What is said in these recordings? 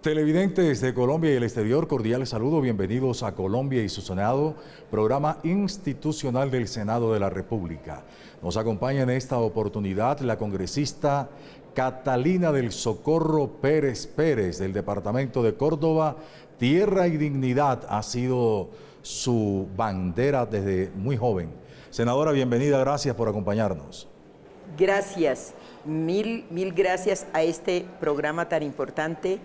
Televidentes de Colombia y el exterior, cordiales saludos, bienvenidos a Colombia y su Senado, programa institucional del Senado de la República. Nos acompaña en esta oportunidad la congresista Catalina del Socorro Pérez Pérez, del departamento de Córdoba. Tierra y dignidad ha sido su bandera desde muy joven. Senadora, bienvenida, gracias por acompañarnos. Gracias, mil gracias a este programa tan importante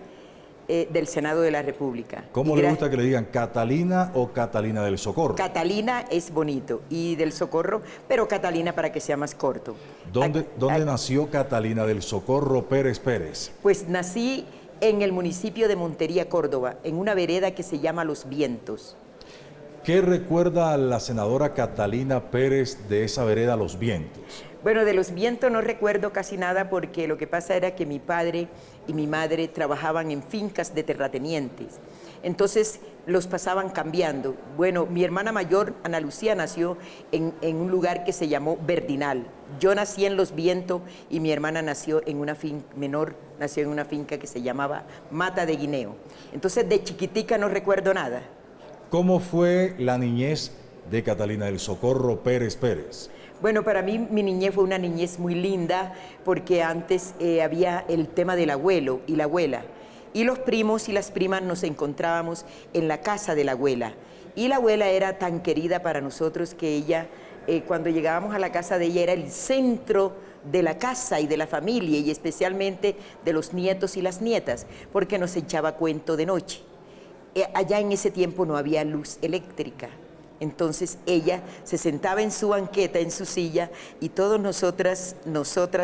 del Senado de la República. ¿Cómo le gusta que le digan, Catalina o Catalina del Socorro? Catalina es bonito, y del Socorro, pero Catalina para que sea más corto. ¿Dónde nació Catalina del Socorro Pérez Pérez? Pues nací en el municipio de Montería, Córdoba, en una vereda que se llama Los Vientos. ¿Qué recuerda la senadora Catalina Pérez de esa vereda Los Vientos? Bueno, de Los Vientos no recuerdo casi nada porque lo que pasa era que mi padre y mi madre trabajaban en fincas de terratenientes. Entonces los pasaban cambiando. Bueno, mi hermana mayor, Ana Lucía, nació en un lugar que se llamó Verdinal. Yo nací en Los Vientos y mi hermana nació en una finca menor, nació en una finca que se llamaba Mata de Guineo. Entonces de chiquitica no recuerdo nada. ¿Cómo fue la niñez de Catalina del Socorro Pérez Pérez? Bueno, para mí mi niñez fue una niñez muy linda porque antes había el tema del abuelo y la abuela. Y los primos y las primas nos encontrábamos en la casa de la abuela. Y la abuela era tan querida para nosotros que ella, cuando llegábamos a la casa de ella, era el centro de la casa y de la familia, y especialmente de los nietos y las nietas, porque nos echaba cuento de noche. Allá en ese tiempo no había luz eléctrica. Entonces ella se sentaba en su banqueta, en su silla, y todas nosotras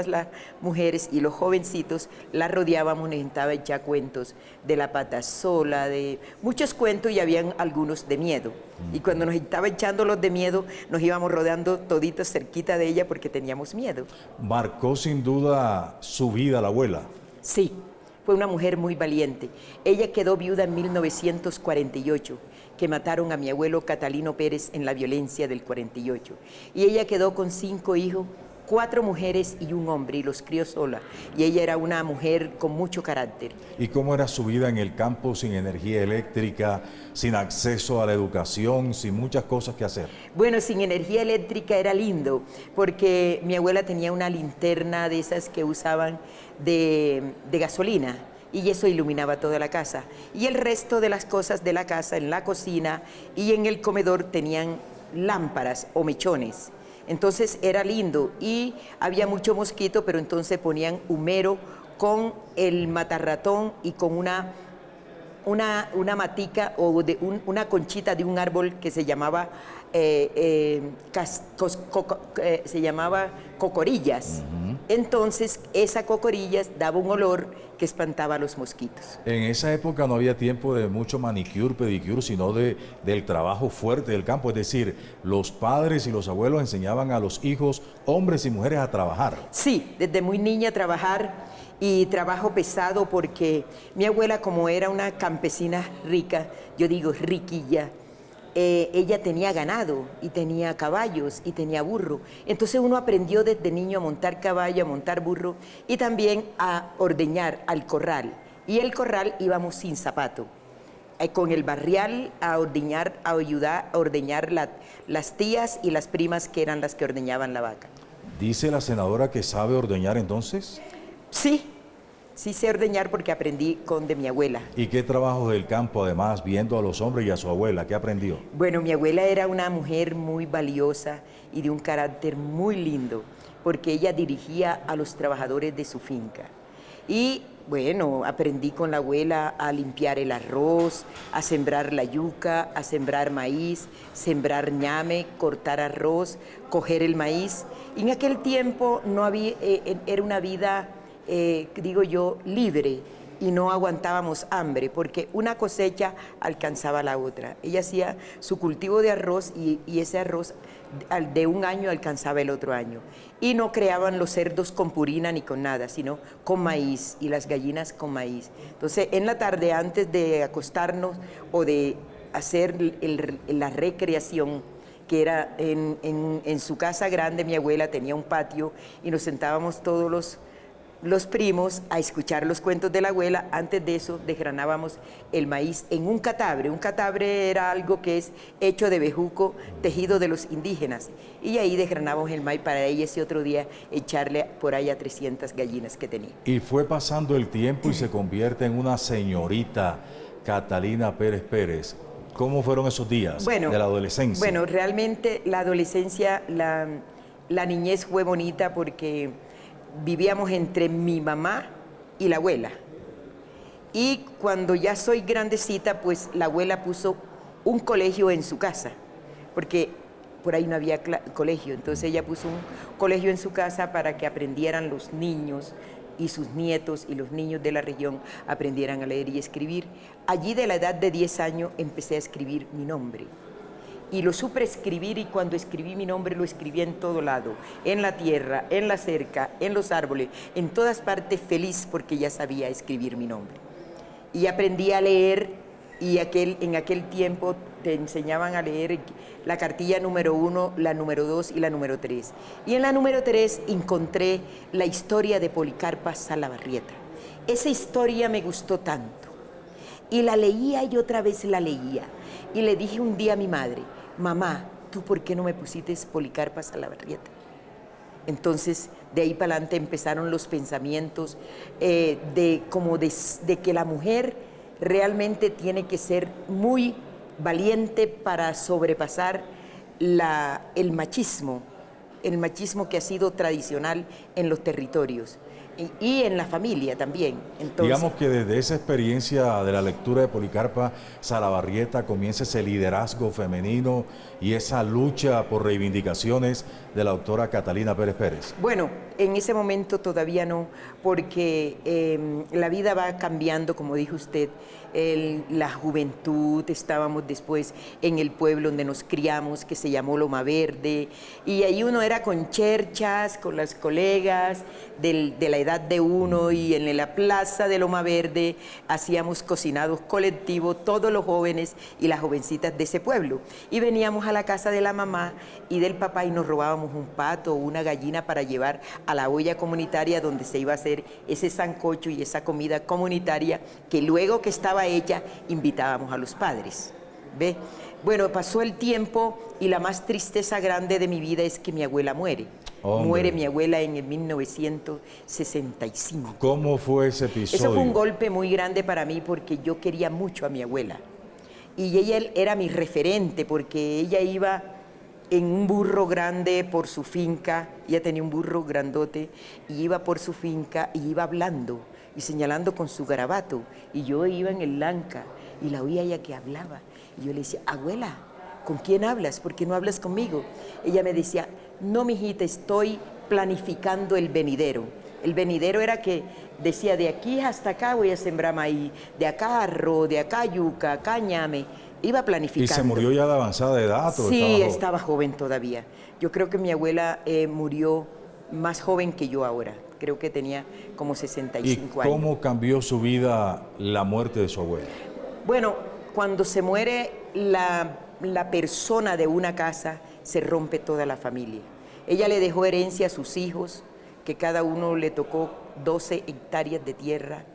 las mujeres y los jovencitos la rodeábamos, nos estaba echar cuentos de la pata sola, de muchos cuentos, y habían algunos de miedo. Y cuando nos estaba echando los de miedo, nos íbamos rodeando toditos cerquita de ella porque teníamos miedo. Marcó sin duda su vida la abuela. Sí, fue una mujer muy valiente. Ella quedó viuda en 1948. Que mataron a mi abuelo Catalino Pérez en la violencia del 48. Y ella quedó con 5 hijos, 4 mujeres y un hombre, y los crió sola. Y ella era una mujer con mucho carácter. ¿Y cómo era su vida en el campo sin energía eléctrica, sin acceso a la educación, sin muchas cosas que hacer? Bueno, sin energía eléctrica era lindo, porque mi abuela tenía una linterna de esas que usaban de gasolina, y eso iluminaba toda la casa. Y el resto de las cosas de la casa, en la cocina y en el comedor, tenían lámparas o mechones. Entonces era lindo, y había mucho mosquito, pero entonces ponían humero con el matarratón y con una matica o una conchita de un árbol que se llamaba cocorillas. Entonces esa cocorillas daba un olor que espantaba a los mosquitos. En esa época no había tiempo de mucho manicure, pedicure, sino del trabajo fuerte del campo. Es decir, los padres y los abuelos enseñaban a los hijos, hombres y mujeres, a trabajar. Sí, desde muy niña a trabajar, y trabajo pesado porque mi abuela, como era una campesina rica, yo digo riquilla, ella tenía ganado y tenía caballos y tenía burro. Entonces uno aprendió desde niño a montar caballo, a montar burro, y también a ordeñar al corral. Y el corral íbamos sin zapato, con el barrial a ordeñar, a ayudar a ordeñar las tías y las primas, que eran las que ordeñaban la vaca. ¿Dice la senadora que sabe ordeñar entonces? Sí sé ordeñar porque aprendí de mi abuela. ¿Y qué trabajos del campo, además, viendo a los hombres y a su abuela? ¿Qué aprendió? Bueno, mi abuela era una mujer muy valiosa y de un carácter muy lindo, porque ella dirigía a los trabajadores de su finca. Y bueno, aprendí con la abuela a limpiar el arroz, a sembrar la yuca, a sembrar maíz, sembrar ñame, cortar arroz, coger el maíz. Y en aquel tiempo no había, era una vida, digo yo, libre, y no aguantábamos hambre porque una cosecha alcanzaba la otra. Ella hacía su cultivo de arroz y ese arroz de un año alcanzaba el otro año. Y no creaban los cerdos con purina ni con nada, sino con maíz, y las gallinas con maíz. Entonces, en la tarde, antes de acostarnos o de hacer la recreación, que era en su casa grande, mi abuela tenía un patio, y nos sentábamos todos los los primos a escuchar los cuentos de la abuela. Antes de eso desgranábamos el maíz en un catabre. Un catabre era algo que es hecho de bejuco, tejido de los indígenas. Y ahí desgranábamos el maíz para ella ese otro día echarle por ahí a 300 gallinas que tenía. Y fue pasando el tiempo y se convierte en una señorita, Catalina Pérez Pérez. ¿Cómo fueron esos días de la adolescencia? Bueno, realmente la adolescencia, la niñez fue bonita porque vivíamos entre mi mamá y la abuela. Y cuando ya soy grandecita, pues la abuela puso un colegio en su casa, porque por ahí no había colegio. Entonces ella puso un colegio en su casa para que aprendieran los niños y sus nietos y los niños de la región aprendieran a leer y escribir. Allí de la edad de 10 años empecé a escribir mi nombre. Y lo supe escribir, y cuando escribí mi nombre lo escribí en todo lado, en la tierra, en la cerca, en los árboles, en todas partes, feliz porque ya sabía escribir mi nombre. Y aprendí a leer, y en aquel tiempo te enseñaban a leer la cartilla número 1, la número 2 y la número 3. Y en la número 3 encontré la historia de Policarpa Salabarrieta. Esa historia me gustó tanto. Y la leía y otra vez la leía. Y le dije un día a mi madre: mamá, ¿tú por qué no me pusiste Policarpa Salabarrieta? Entonces, de ahí para adelante empezaron los pensamientos de que la mujer realmente tiene que ser muy valiente para sobrepasar el machismo que ha sido tradicional en los territorios. Y en la familia también. Entonces, digamos que desde esa experiencia de la lectura de Policarpa Salabarrieta comienza ese liderazgo femenino y esa lucha por reivindicaciones de la doctora Catalina Pérez Pérez. Bueno, en ese momento todavía no, porque la vida va cambiando, como dijo usted, la juventud. Estábamos después en el pueblo donde nos criamos, que se llamó Loma Verde, y ahí uno era con cherchas, con las colegas de la edad de uno, y en la plaza de Loma Verde hacíamos cocinados colectivos, todos los jóvenes y las jovencitas de ese pueblo. Y veníamos a la casa de la mamá y del papá y nos robábamos un pato o una gallina para llevar a la olla comunitaria donde se iba a hacer ese sancocho y esa comida comunitaria que luego que estaba hecha invitábamos a los padres. ¿Ve? Bueno, pasó el tiempo y la más tristeza grande de mi vida es que mi abuela muere. Hombre. Muere mi abuela en el 1965. ¿Cómo fue ese episodio? Eso fue un golpe muy grande para mí porque yo quería mucho a mi abuela. Y ella era mi referente porque ella iba en un burro grande por su finca. Ella tenía un burro grandote y iba por su finca y iba hablando y señalando con su garabato. Y yo iba en el lanca y la oía ella que hablaba. Y yo le decía: abuela, ¿con quién hablas? ¿Por qué no hablas conmigo? Ella me decía: no, mijita, estoy planificando el venidero. El venidero era que decía: de aquí hasta acá voy a sembrar maíz, de acá arroz, de acá yuca, acá ñame. Iba planificando. ¿Y se murió ya de avanzada edad? Sí, estaba joven todavía. Yo creo que mi abuela murió más joven que yo ahora. Creo que tenía como 65 años. ¿Y cómo cambió su vida la muerte de su abuela? Bueno, cuando se muere la persona de una casa, se rompe toda la familia. Ella le dejó herencia a sus hijos, que cada uno le tocó 12 hectáreas de tierra,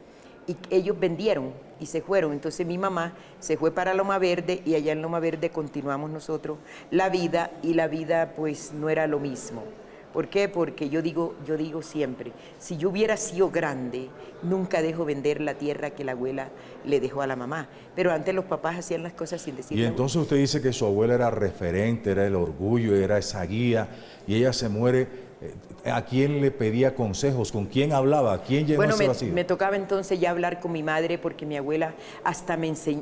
y ellos vendieron y se fueron. Entonces mi mamá se fue para Loma Verde y allá en Loma Verde continuamos nosotros la vida, y la vida pues no era lo mismo. ¿Por qué? Porque yo digo siempre, si yo hubiera sido grande, nunca dejo vender la tierra que la abuela le dejó a la mamá. Pero antes los papás hacían las cosas sin decir. Y entonces usted dice que su abuela era referente, era el orgullo, era esa guía, y ella se muere. ¿A quién le pedía consejos? ¿Con quién hablaba? ¿A quién llenó ese vacío? Me tocaba entonces ya hablar con mi madre, porque mi abuela hasta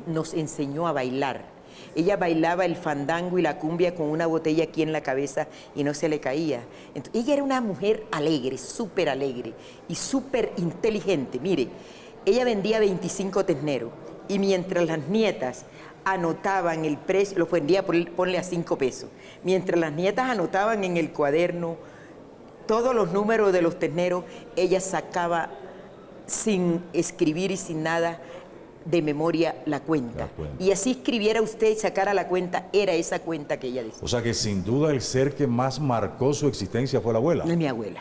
nos enseñó a bailar. Ella bailaba el fandango y la cumbia con una botella aquí en la cabeza y no se le caía. Entonces, ella era una mujer alegre y súper inteligente. Mire, ella vendía 25 terneros y mientras las nietas anotaban el precio, lo vendía, ponle a 5 pesos. Mientras las nietas anotaban en el cuaderno todos los números de los terneros, ella sacaba sin escribir y sin nada de memoria la cuenta. Y así escribiera usted y sacara la cuenta, era esa cuenta que ella decía. O sea que sin duda el ser que más marcó su existencia fue la abuela. Mi abuela.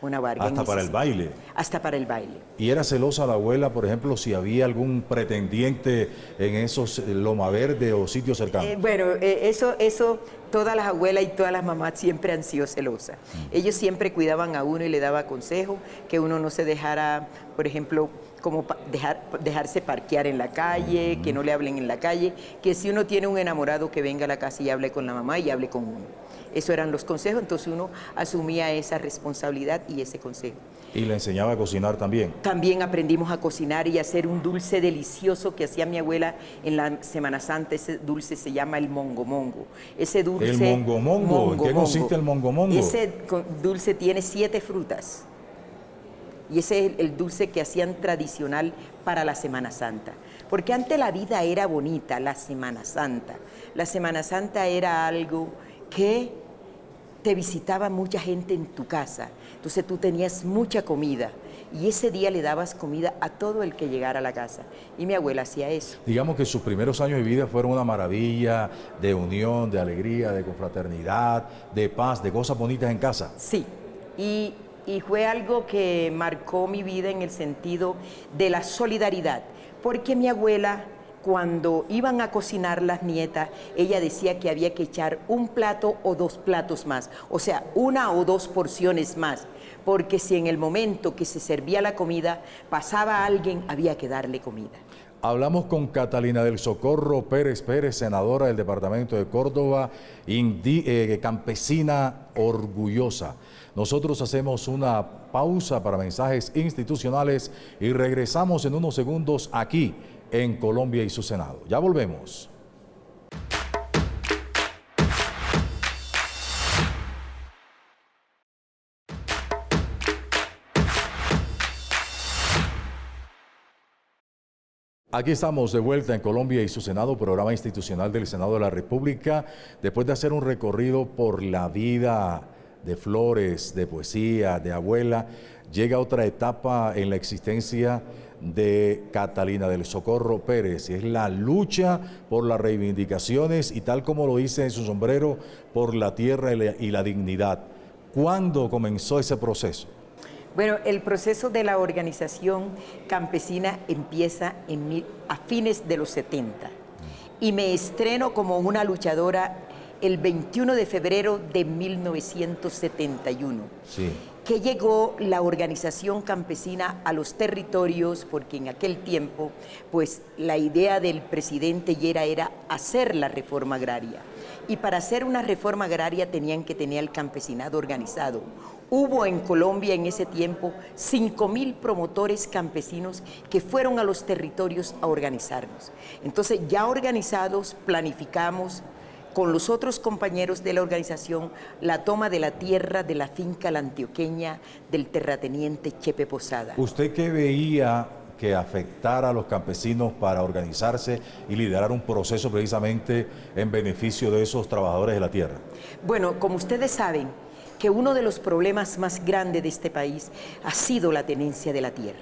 Mona Vargas. Hasta para el baile. Hasta para el baile. ¿Y era celosa la abuela, por ejemplo, si había algún pretendiente en esos Loma Verde o sitios cercanos? Eso, todas las abuelas y todas las mamás siempre han sido celosas. Ellos siempre cuidaban a uno y le daban consejo que uno no se dejara, por ejemplo, como dejarse parquear en la calle, que no le hablen en la calle, que si uno tiene un enamorado que venga a la casa y hable con la mamá y hable con uno. Esos eran los consejos, entonces uno asumía esa responsabilidad y ese consejo. ¿Y le enseñaba a cocinar también? También aprendimos a cocinar y a hacer un dulce delicioso que hacía mi abuela en la Semana Santa. Ese dulce se llama el mongomongo. Ese dulce, ¿El mongomongo? ¿En qué consiste el mongomongo? Ese dulce tiene 7 frutas. Y ese es el dulce que hacían tradicional para la Semana Santa. Porque antes la vida era bonita, la Semana Santa. La Semana Santa era algo que te visitaba mucha gente en tu casa, entonces tú tenías mucha comida y ese día le dabas comida a todo el que llegara a la casa y mi abuela hacía eso. Digamos que sus primeros años de vida fueron una maravilla de unión, de alegría, de confraternidad, de paz, de cosas bonitas en casa. Sí, y fue algo que marcó mi vida en el sentido de la solidaridad, porque mi abuela, cuando iban a cocinar las nietas, ella decía que había que echar un plato o 2 platos más, o sea, 1 o 2 porciones más, porque si en el momento que se servía la comida pasaba alguien, había que darle comida. Hablamos con Catalina del Socorro Pérez Pérez, senadora del departamento de Córdoba, campesina orgullosa. Nosotros hacemos una pausa para mensajes institucionales y regresamos en unos segundos aquí en Colombia y su Senado. Ya volvemos. Aquí estamos de vuelta en Colombia y su Senado, programa institucional del Senado de la República, después de hacer un recorrido por la vida de Flores, de poesía, de abuela, llega otra etapa en la existencia de Catalina del Socorro Pérez, y es la lucha por las reivindicaciones y, tal como lo dice en su sombrero, por la tierra y la dignidad. ¿Cuándo comenzó ese proceso? Bueno, el proceso de la organización campesina empieza a fines de los 70 y me estreno como una luchadora el 21 de febrero de 1971. Sí. Que llegó la organización campesina a los territorios, porque en aquel tiempo, pues la idea del presidente Llera era hacer la reforma agraria. Y para hacer una reforma agraria tenían que tener al campesinado organizado. Hubo en Colombia en ese tiempo 5.000 promotores campesinos que fueron a los territorios a organizarnos. Entonces, ya organizados, planificamos con los otros compañeros de la organización la toma de la tierra de la finca La Antioqueña del terrateniente Chepe Posada. ¿Usted qué veía que afectara a los campesinos para organizarse y liderar un proceso precisamente en beneficio de esos trabajadores de la tierra? Bueno, como ustedes saben, que uno de los problemas más grandes de este país ha sido la tenencia de la tierra.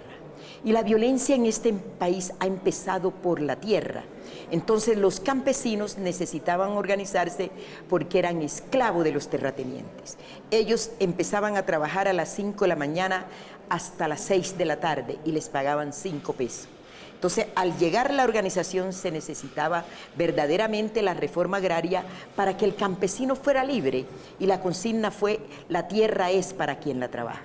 Y la violencia en este país ha empezado por la tierra. Entonces los campesinos necesitaban organizarse porque eran esclavos de los terratenientes. Ellos empezaban a trabajar a las 5 de la mañana hasta las 6 de la tarde y les pagaban 5 pesos. Entonces, al llegar la organización se necesitaba verdaderamente la reforma agraria para que el campesino fuera libre, y la consigna fue: la tierra es para quien la trabaja.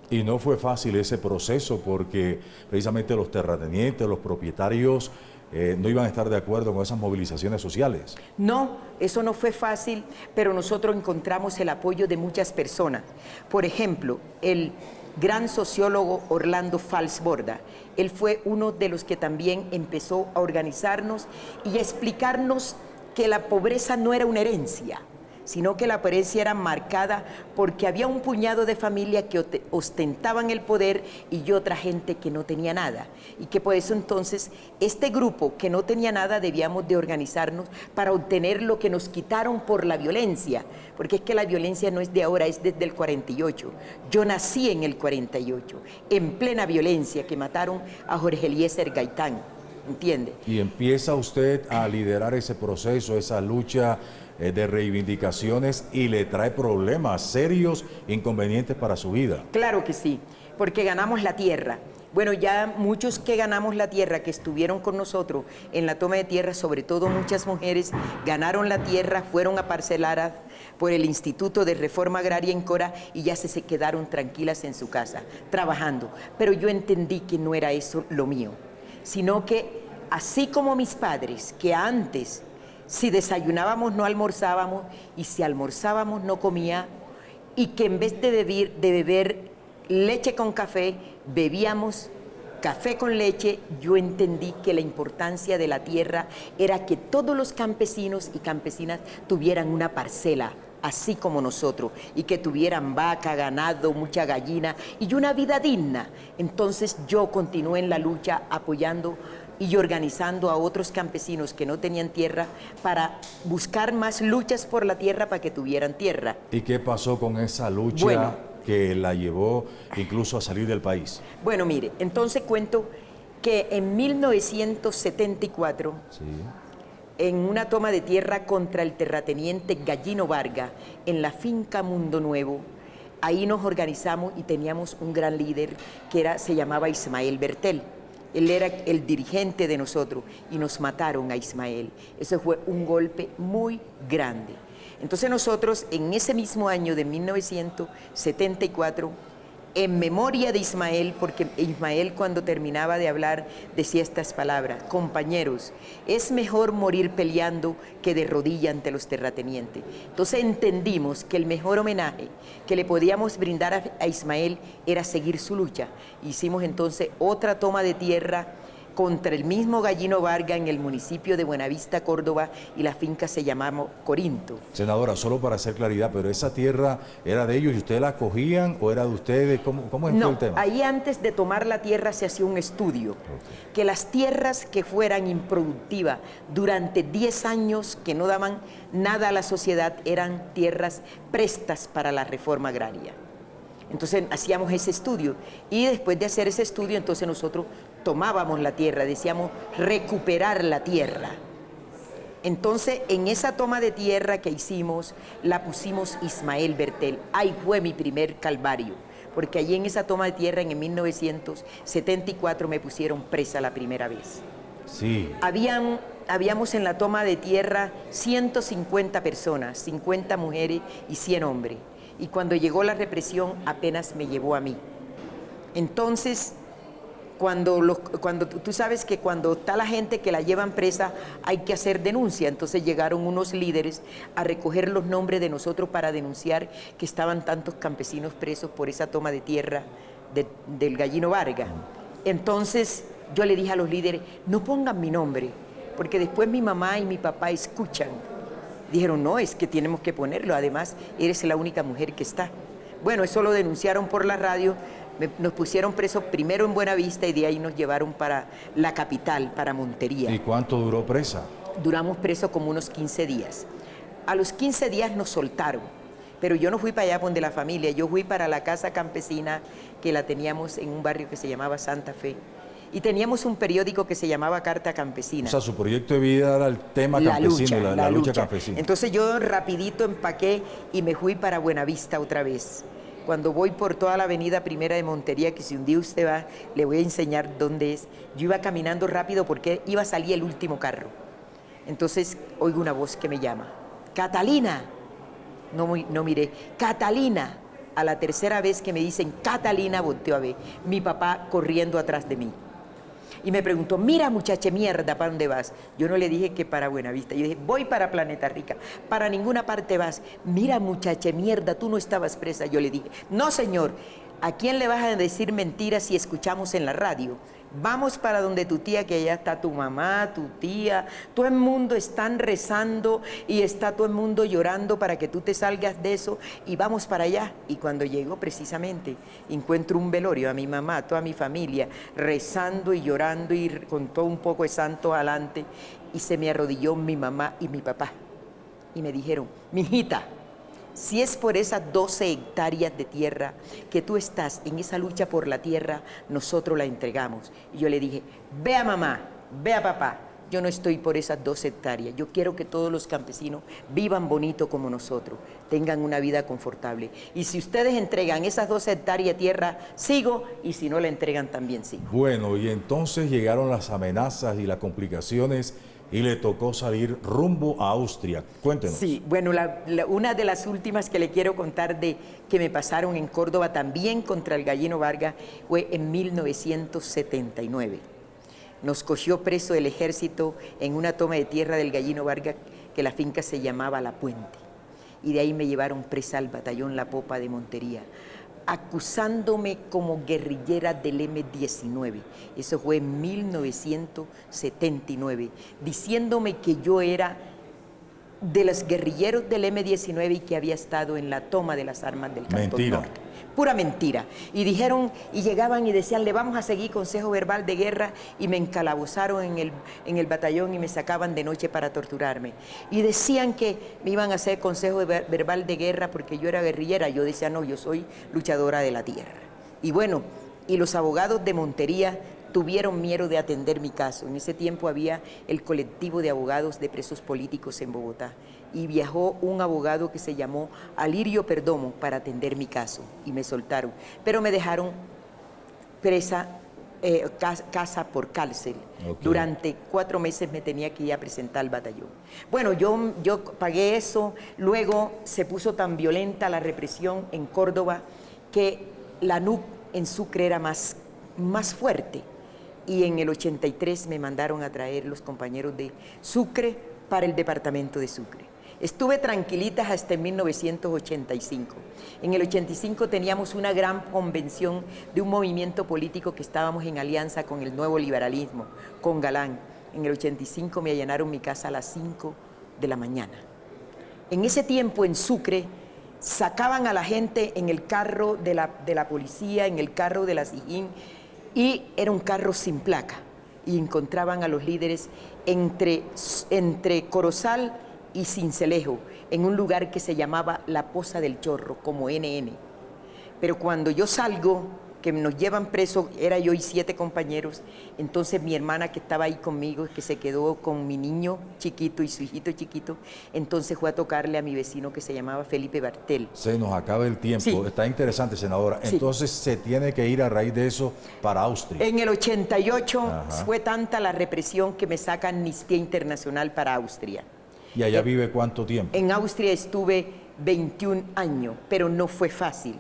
Y no fue fácil ese proceso porque precisamente los terratenientes, los propietarios, no iban a estar de acuerdo con esas movilizaciones sociales. No, eso no fue fácil, pero nosotros encontramos el apoyo de muchas personas. Por ejemplo, el gran sociólogo Orlando Falsborda, él fue uno de los que también empezó a organizarnos y a explicarnos que la pobreza no era una herencia, sino que la pobreza era marcada porque había un puñado de familias que ostentaban el poder y otra gente que no tenía nada. Y que por eso entonces este grupo que no tenía nada debíamos de organizarnos para obtener lo que nos quitaron por la violencia. Porque es que la violencia no es de ahora, es desde el 48. Yo nací en el 48, en plena violencia, que mataron a Jorge Eliezer Gaitán. ¿Entiende? Y empieza usted a liderar ese proceso, esa lucha de reivindicaciones y le trae problemas serios, inconvenientes para su vida. Claro que sí, porque ganamos la tierra. Bueno, ya muchos que ganamos la tierra, que estuvieron con nosotros en la toma de tierra, sobre todo muchas mujeres, ganaron la tierra, fueron aparceladas por el Instituto de Reforma Agraria en Cora y ya se quedaron tranquilas en su casa, trabajando. Pero yo entendí que no era eso lo mío, sino que así como mis padres, que antes, si desayunábamos no almorzábamos y si almorzábamos no comía, y que en vez de beber leche con café, bebíamos café con leche, yo entendí que la importancia de la tierra era que todos los campesinos y campesinas tuvieran una parcela, así como nosotros, y que tuvieran vaca, ganado, mucha gallina y una vida digna. Entonces yo continué en la lucha apoyando y organizando a otros campesinos que no tenían tierra para buscar más luchas por la tierra para que tuvieran tierra. ¿Y qué pasó con esa lucha? Bueno, que la llevó incluso a salir del país. Bueno, mire, entonces cuento que en 1974, sí, en una toma de tierra contra el terrateniente Gallino Vargas, en la finca Mundo Nuevo, ahí nos organizamos y teníamos un gran líder que se llamaba Ismael Bertel. Él era el dirigente de nosotros y nos mataron a Ismael. Eso fue un golpe muy grande. Entonces nosotros en ese mismo año de 1974, en memoria de Ismael, porque Ismael cuando terminaba de hablar decía estas palabras: compañeros, es mejor morir peleando que de rodilla ante los terratenientes. Entonces entendimos que el mejor homenaje que le podíamos brindar a Ismael era seguir su lucha. Hicimos entonces otra toma de tierra contra el mismo Gallino Vargas en el municipio de Buenavista, Córdoba, y la finca se llamaba Corinto. Senadora, solo para hacer claridad, pero esa tierra era de ellos y ustedes la cogían o era de ustedes, ¿cómo fue el tema? Ahí antes de tomar la tierra se hacía un estudio, que las tierras que fueran improductivas durante 10 años, que no daban nada a la sociedad, eran tierras prestas para la reforma agraria. Entonces hacíamos ese estudio y después de hacer ese estudio, entonces nosotros tomábamos la tierra, decíamos recuperar la tierra. Entonces en esa toma de tierra que hicimos, la pusimos Ismael Bertel. Ahí fue mi primer calvario, porque allí en esa toma de tierra en 1974 me pusieron presa la primera vez. Sí. Habíamos en la toma de tierra 150 personas, 50 mujeres y 100 hombres. Y cuando llegó la represión apenas me llevó a mí. Entonces, cuando tú sabes que cuando está la gente que la llevan presa hay que hacer denuncia, entonces llegaron unos líderes a recoger los nombres de nosotros para denunciar que estaban tantos campesinos presos por esa toma de tierra del Gallino Vargas. Entonces yo le dije a los líderes, no pongan mi nombre, porque después mi mamá y mi papá escuchan. Dijeron, no, es que tenemos que ponerlo, además eres la única mujer que está. Bueno, eso lo denunciaron por la radio, nos pusieron presos primero en Buenavista y de ahí nos llevaron para la capital, para Montería. ¿Y cuánto duró presa? Duramos presos como unos 15 días. A los 15 días nos soltaron, pero yo no fui para allá donde la familia, yo fui para la casa campesina que la teníamos en un barrio que se llamaba Santa Fe. Y teníamos un periódico que se llamaba Carta Campesina. O sea, su proyecto de vida era el tema campesino, la lucha campesina. Entonces yo rapidito empaqué y me fui para Buenavista otra vez. Cuando voy por toda la avenida Primera de Montería, que si un día usted va, le voy a enseñar dónde es. Yo iba caminando rápido porque iba a salir el último carro. Entonces oigo una voz que me llama. ¡Catalina! No miré. ¡Catalina! A la tercera vez que me dicen Catalina, volteo a ver. Mi papá corriendo atrás de mí. Y me preguntó, mira muchacha mierda, ¿para dónde vas? Yo no le dije que para Buenavista, yo dije, voy para Planeta Rica, para ninguna parte vas. Mira muchacha mierda, tú no estabas presa. Yo le dije, no señor, ¿a quién le vas a decir mentiras si escuchamos en la radio? Vamos para donde tu tía, que allá está tu mamá, tu tía, todo el mundo están rezando y está todo el mundo llorando para que tú te salgas de eso y vamos para allá. Y cuando llego precisamente encuentro un velorio a mi mamá, toda mi familia, rezando y llorando y con todo un poco de santo adelante y se me arrodilló mi mamá y mi papá y me dijeron, mijita, si es por esas 12 hectáreas de tierra que tú estás en esa lucha por la tierra, nosotros la entregamos. Y yo le dije, vea mamá, vea papá, yo no estoy por esas 2 hectáreas. Yo quiero que todos los campesinos vivan bonito como nosotros, tengan una vida confortable. Y si ustedes entregan esas 2 hectáreas de tierra, sigo, y si no la entregan, también sigo. Bueno, y entonces llegaron las amenazas y las complicaciones y le tocó salir rumbo a Austria. Cuéntenos. Sí, bueno, una de las últimas que le quiero contar de que me pasaron en Córdoba también contra el Gallino Vargas fue en 1979. Nos cogió preso el ejército en una toma de tierra del Gallino Vargas, que la finca se llamaba La Puente. Y de ahí me llevaron presa al batallón La Popa de Montería, acusándome como guerrillera del M-19. Eso fue en 1979, diciéndome que yo era de los guerrilleros del M-19 y que había estado en la toma de las armas del Cantón Norte. Pura mentira. Y dijeron, y llegaban y decían, le vamos a seguir consejo verbal de guerra, y me encalabozaron en el batallón y me sacaban de noche para torturarme. Y decían que me iban a hacer consejo verbal de guerra porque yo era guerrillera. Yo decía, no, yo soy luchadora de la tierra. Y bueno, y los abogados de Montería tuvieron miedo de atender mi caso. En ese tiempo había el colectivo de abogados de presos políticos en Bogotá, y viajó un abogado que se llamó Alirio Perdomo para atender mi caso, y me soltaron, pero me dejaron presa, casa por cárcel. Okay. Durante 4 meses me tenía que ir a presentar al batallón. Bueno, yo pagué eso. Luego se puso tan violenta la represión en Córdoba que la NUC en Sucre era más fuerte, y en el 83 me mandaron a traer los compañeros de Sucre para el departamento de Sucre. Estuve tranquilita hasta en 1985. En el 85 teníamos una gran convención de un movimiento político que estábamos en alianza con el nuevo liberalismo, con Galán. En el 85 me allanaron mi casa a las 5 de la mañana. En ese tiempo en Sucre sacaban a la gente en el carro de la policía, en el carro de la SIJIN, y era un carro sin placa, y encontraban a los líderes entre Corozal y Sincelejo, en un lugar que se llamaba La Poza del Chorro, como NN. Pero cuando yo salgo, que nos llevan presos, era yo y 7 compañeros, entonces mi hermana que estaba ahí conmigo, que se quedó con mi niño chiquito y su hijito chiquito, entonces fue a tocarle a mi vecino que se llamaba Felipe Bartel. Se nos acaba el tiempo. Sí. Está interesante, senadora. Sí. Entonces se tiene que ir a raíz de eso para Austria. En el 88 fue tanta la represión que me saca Amnistía Internacional para Austria. ¿Y allá vive cuánto tiempo? En Austria estuve 21 años, pero no fue fácil.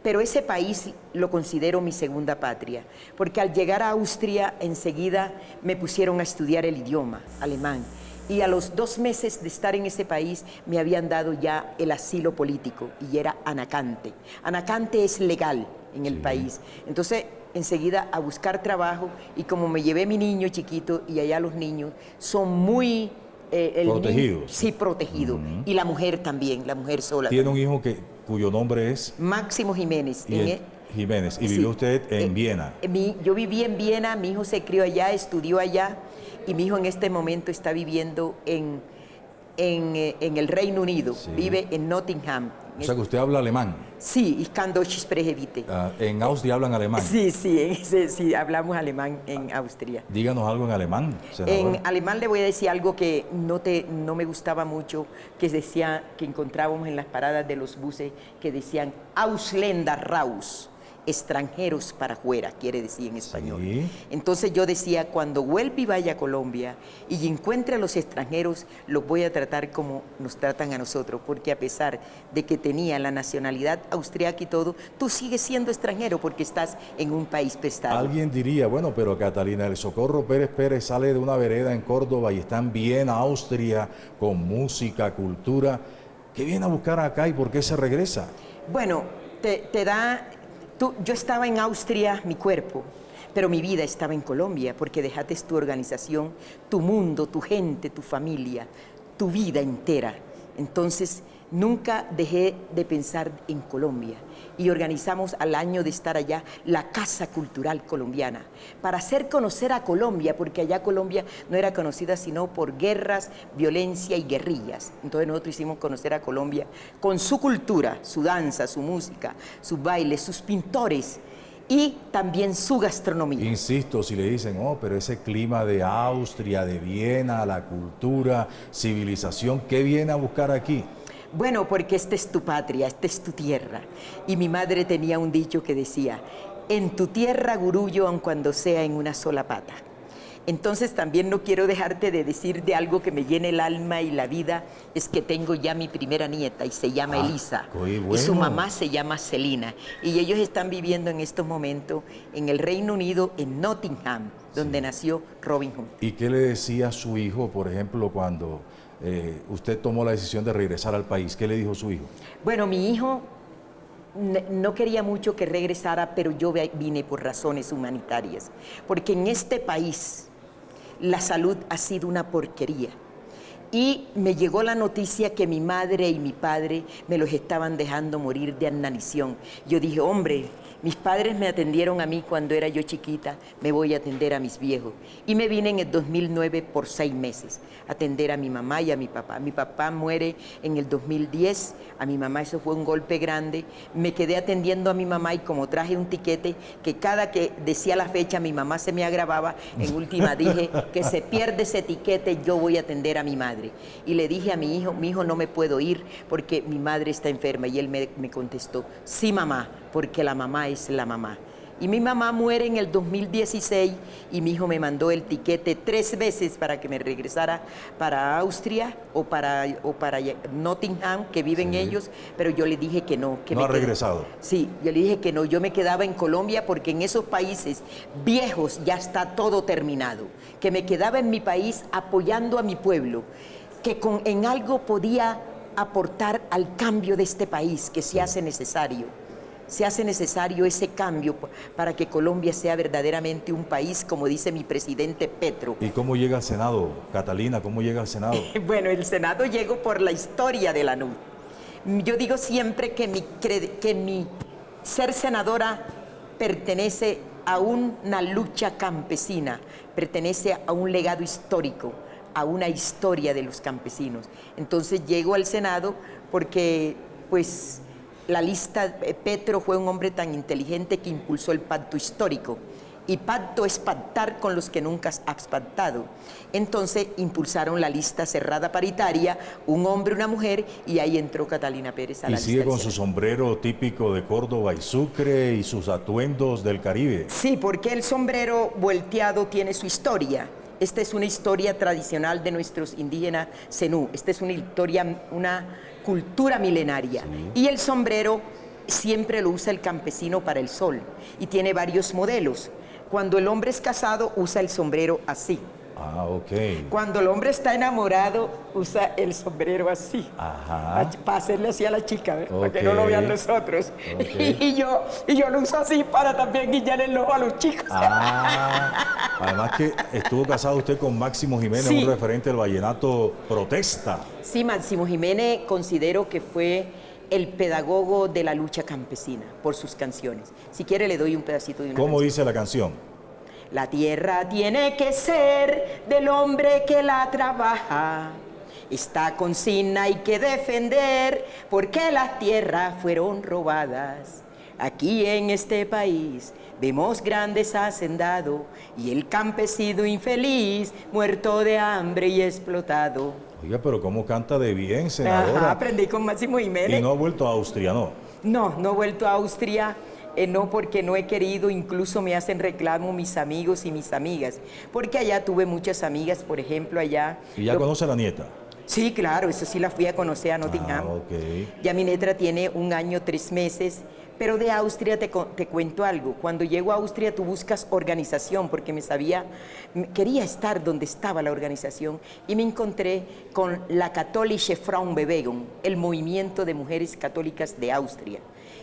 Pero ese país lo considero mi segunda patria, porque al llegar a Austria enseguida me pusieron a estudiar el idioma alemán, y a los 2 meses de estar en ese país me habían dado ya el asilo político, y era anacante. Anacante es legal en el país. Entonces enseguida a buscar trabajo, y como me llevé mi niño chiquito, y allá los niños son muy... protegidos. Sí, protegido. Y la mujer también, la mujer sola. ¿Tiene también. un hijo cuyo nombre es? Máximo Jiménez. Jiménez. ¿Y vivió usted en Viena? Yo viví en Viena, mi hijo se crió allá, estudió allá, y mi hijo en este momento está viviendo en el Reino Unido. Sí. Vive en Nottingham. O sea que usted habla alemán. Sí, ich kann Deutsch sprechen, bitte. ¿En Austria hablan alemán? Sí, hablamos alemán en Austria. Díganos algo en alemán, senadora. En alemán le voy a decir algo que no me gustaba mucho, que decía, que encontrábamos en las paradas de los buses, que decían Ausländer raus, extranjeros para afuera, quiere decir en español. Sí. Entonces yo decía, cuando vuelva y vaya a Colombia y encuentre a los extranjeros, los voy a tratar como nos tratan a nosotros, porque a pesar de que tenía la nacionalidad austriaca y todo, tú sigues siendo extranjero porque estás en un país prestado. Alguien diría, bueno, pero Catalina del Socorro Pérez sale de una vereda en Córdoba y está en Viena, Austria, con música, cultura. ¿Qué viene a buscar acá y por qué se regresa? Bueno, te da... Yo estaba en Austria, mi cuerpo, pero mi vida estaba en Colombia, porque dejaste tu organización, tu mundo, tu gente, tu familia, tu vida entera. Entonces, nunca dejé de pensar en Colombia, y organizamos al año de estar allá la Casa Cultural Colombiana, para hacer conocer a Colombia, porque allá Colombia no era conocida sino por guerras, violencia y guerrillas. Entonces nosotros hicimos conocer a Colombia con su cultura, su danza, su música, sus bailes, sus pintores. y también su gastronomía. Insisto, si le dicen, oh, pero ese clima de Austria, de Viena, la cultura, civilización, ¿qué viene a buscar aquí? Bueno, porque esta es tu patria, esta es tu tierra. Y mi madre tenía un dicho que decía, en tu tierra gurullo aun cuando sea en una sola pata. Entonces también no quiero dejarte de decir de algo que me llena el alma y la vida, es que tengo ya mi primera nieta y se llama Elisa. Bueno. Y su mamá se llama Celina. Y ellos están viviendo en estos momentos en el Reino Unido, en Nottingham, donde nació Robin Hood. ¿Y qué le decía a su hijo, por ejemplo, cuando usted tomó la decisión de regresar al país? ¿Qué le dijo su hijo? Bueno, mi hijo no quería mucho que regresara, pero yo vine por razones humanitarias, porque en este país la salud ha sido una porquería. Y me llegó la noticia que mi madre y mi padre me los estaban dejando morir de inanición. Yo dije, hombre, mis padres me atendieron a mí cuando era yo chiquita, me voy a atender a mis viejos. Y me vine en el 2009 por 6 meses a atender a mi mamá y a mi papá. Mi papá muere en el 2010, a mi mamá eso fue un golpe grande. Me quedé atendiendo a mi mamá y como traje un tiquete que cada que decía la fecha mi mamá se me agravaba, en última dije que se pierde ese tiquete, yo voy a atender a mi madre. Y le dije a mi hijo no me puedo ir porque mi madre está enferma. Y él me contestó, sí mamá, porque la mamá es la mamá. Y mi mamá muere en el 2016 y mi hijo me mandó el tiquete 3 veces para que me regresara para Austria o para Nottingham, que viven ellos, pero yo le dije que no. Que ¿No ha regresado? Sí, yo le dije que no, yo me quedaba en Colombia porque en esos países viejos ya está todo terminado, que me quedaba en mi país apoyando a mi pueblo, que en algo podía aportar al cambio de este país que se hace necesario. Se hace necesario ese cambio para que Colombia sea verdaderamente un país, como dice mi presidente Petro. ¿Y cómo llega al Senado, Catalina? ¿Cómo llega al Senado? Bueno, el Senado llegó por la historia de la NUD. Yo digo siempre que mi ser senadora pertenece a una lucha campesina, pertenece a un legado histórico, a una historia de los campesinos. Entonces llego al Senado porque, pues, la lista, Petro fue un hombre tan inteligente que impulsó el pacto histórico. Y pacto es pactar con los que nunca has pactado. Entonces impulsaron la lista cerrada paritaria, un hombre, una mujer, y ahí entró Catalina Pérez a la lista. Y sigue con su sombrero típico de Córdoba y Sucre y sus atuendos del Caribe. Sí, porque el sombrero volteado tiene su historia. Esta es una historia tradicional de nuestros indígenas zenú. Esta es una historia, una cultura milenaria. Sí. Y el sombrero siempre lo usa el campesino para el sol. Y tiene varios modelos. Cuando el hombre es casado, usa el sombrero así. Ah, ok. Cuando el hombre está enamorado, usa el sombrero así. Ajá. Para hacerle así a la chica, ¿ves? Para que no lo vean los otros. Okay. Y yo lo uso así para también guiñar el ojo a los chicos. Ah, además que estuvo casado usted con Máximo Jiménez, sí, un referente del vallenato protesta. Sí, Máximo Jiménez considero que fue el pedagogo de la lucha campesina por sus canciones. Si quiere le doy un pedacito de una ¿Cómo canción. dice la canción? La tierra tiene que ser del hombre que la trabaja. Esta consigna hay que defender porque las tierras fueron robadas. Aquí en este país vemos grandes hacendados y el campesino infeliz muerto de hambre y explotado. Oiga, pero ¿cómo canta de bien, senadora? Ajá, aprendí con Máximo Jiménez. ¿Y no ha vuelto a Austria, no? No he vuelto a Austria. No, porque no he querido, incluso me hacen reclamo mis amigos y mis amigas, porque allá tuve muchas amigas, por ejemplo, allá... ¿Y ya conoce a la nieta? Sí, claro, eso sí la fui a conocer a Nottingham. Okay. Ya mi nieta tiene 1 año, 3 meses, pero de Austria te cuento algo. Cuando llego a Austria tú buscas organización, porque quería estar donde estaba la organización, y me encontré con la Katholische Frauenbewegung, el movimiento de mujeres católicas de Austria.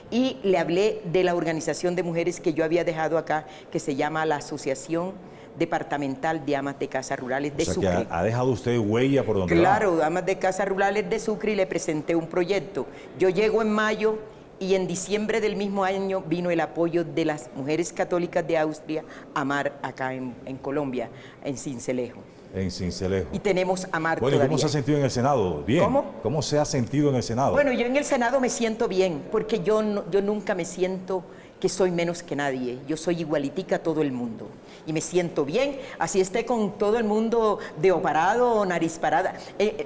Y le hablé de la organización de mujeres que yo había dejado acá, que se llama la Asociación Departamental de Amas de Casas Rurales de Sucre. O sea, que ha dejado usted huella por donde Claro, Amas de Casas Rurales de Sucre, y le presenté un proyecto. Yo llego en mayo y en diciembre del mismo año vino el apoyo de las mujeres católicas de Austria a AMAR acá en Colombia, en Sincelejo. En Sincelejo. Y tenemos AMAR Bueno, todavía. ¿y cómo se ha sentido en el Senado? Bien. ¿Cómo se ha sentido en el Senado? Bueno, yo en el Senado me siento bien, porque yo nunca me siento que soy menos que nadie. Yo soy igualitica a todo el mundo. Y me siento bien, así esté con todo el mundo de oparado o nariz parada.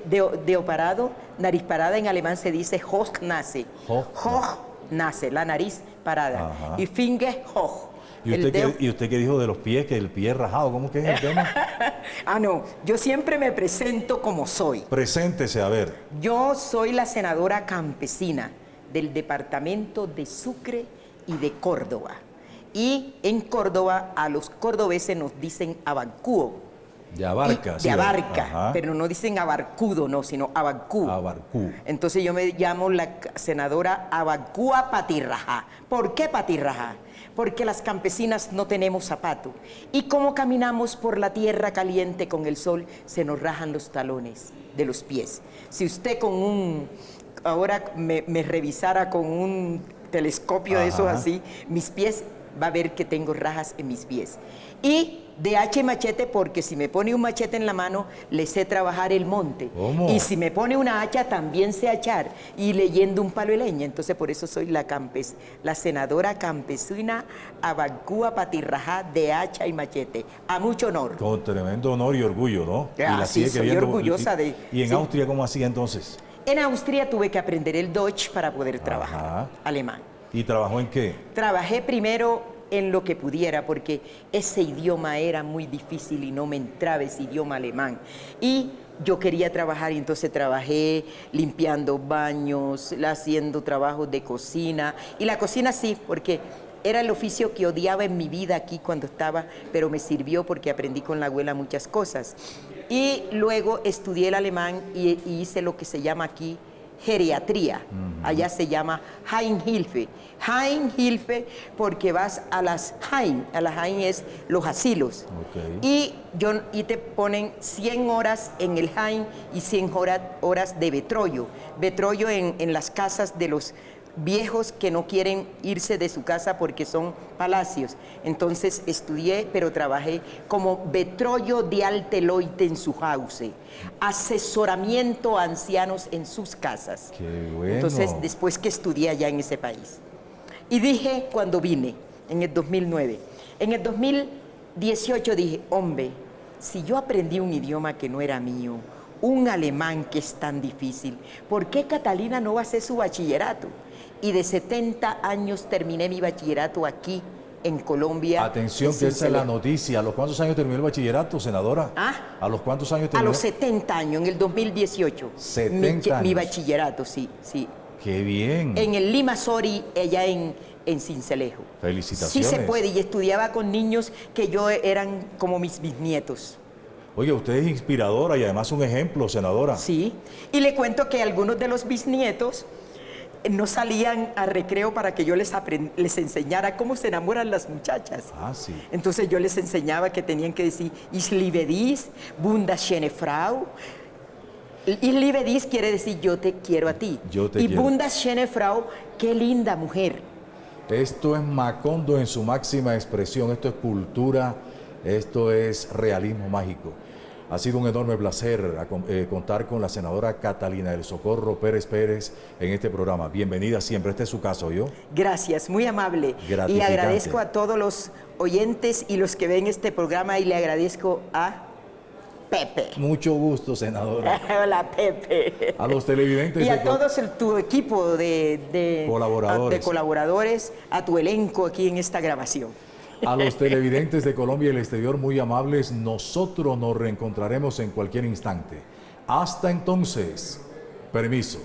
De oparado, nariz parada en alemán se dice Hochnase. Hochnase, la nariz parada. Ajá. Y Finger hoch. ¿Y usted qué dijo de los pies, que el pie es rajado? ¿Cómo que es el tema? No, yo siempre me presento como soy. Preséntese, a ver. Yo soy la senadora campesina del departamento de Sucre y de Córdoba. Y en Córdoba a los cordobeses nos dicen abancúo. De Abarca. De Abarca, pero no dicen abarcudo, no, sino abarcú. Abarcú. Entonces yo me llamo la senadora Abarcúa Patirrajá. ¿Por qué Patirrajá? Porque las campesinas no tenemos zapato. Y como caminamos por la tierra caliente con el sol, se nos rajan los talones de los pies. Si usted ahora me revisara con un telescopio de esos así, mis pies, va a ver que tengo rajas en mis pies. Y de hacha y machete, porque si me pone un machete en la mano, le sé trabajar el monte. ¿Cómo? Y si me pone una hacha, también sé hachar. Y leyendo un palo de leña. Entonces, por eso soy la senadora campesina Abarcúa Patirrajá de hacha y machete. A mucho honor. Con tremendo honor y orgullo, ¿no? Sí, soy orgullosa de... ¿Y en sí. Austria cómo hacía entonces? En Austria tuve que aprender el Deutsch para poder trabajar. Alemán. ¿Y trabajó en qué? Trabajé primero en lo que pudiera, porque ese idioma era muy difícil y no me entraba ese idioma alemán. Y yo quería trabajar y entonces trabajé limpiando baños, haciendo trabajos de cocina. Y la cocina sí, porque era el oficio que odiaba en mi vida aquí cuando estaba, pero me sirvió porque aprendí con la abuela muchas cosas. Y luego estudié el alemán y hice lo que se llama aquí geriatría. Allá se llama Heimhilfe. Heimhilfe porque vas a las Heim. A las Heim es los asilos. Y te ponen 100 horas en el Heim y 100 horas de betrollo. Betrollo en las casas de los viejos que no quieren irse de su casa porque son palacios. Entonces estudié, pero trabajé como betrollo de alteloite en su house, asesoramiento a ancianos en sus casas. Qué bueno. Entonces, después que estudié allá en ese país. Y dije, cuando vine, en el 2009, en el 2018 dije, hombre, si yo aprendí un idioma que no era mío, un alemán que es tan difícil, ¿por qué Catalina no va a hacer su bachillerato? Y de 70 años terminé mi bachillerato aquí en Colombia. Atención, que esa es la noticia. ¿A los cuántos años terminó el bachillerato, senadora? ¿A los cuántos años terminó? A los 70 años, en el 2018. 70 años. Mi bachillerato, sí. ¡Qué bien! En el Limasori, allá en Sincelejo. Felicitaciones. Sí se puede, y estudiaba con niños que yo eran como mis bisnietos. Oye, usted es inspiradora y además un ejemplo, senadora. Sí, y le cuento que algunos de los bisnietos no salían a recreo para que yo les enseñara cómo se enamoran las muchachas. Sí. Entonces yo les enseñaba que tenían que decir Ich liebe dich, wunderschöne Frau. Ich liebe dich quiere decir yo te quiero a ti. Y wunderschöne Frau, qué linda mujer. Esto es Macondo en su máxima expresión. Esto es cultura, esto es realismo mágico. Ha sido un enorme placer contar con la senadora Catalina del Socorro Pérez Pérez en este programa. Bienvenida siempre, este es su caso, ¿yo? Gracias, muy amable. Y agradezco a todos los oyentes y los que ven este programa, y le agradezco a Pepe. Mucho gusto, senadora. Hola, Pepe. A los televidentes. Y a todos tu equipo de colaboradores, a tu elenco aquí en esta grabación. A los televidentes de Colombia y el exterior, muy amables, nosotros nos reencontraremos en cualquier instante. Hasta entonces, permiso.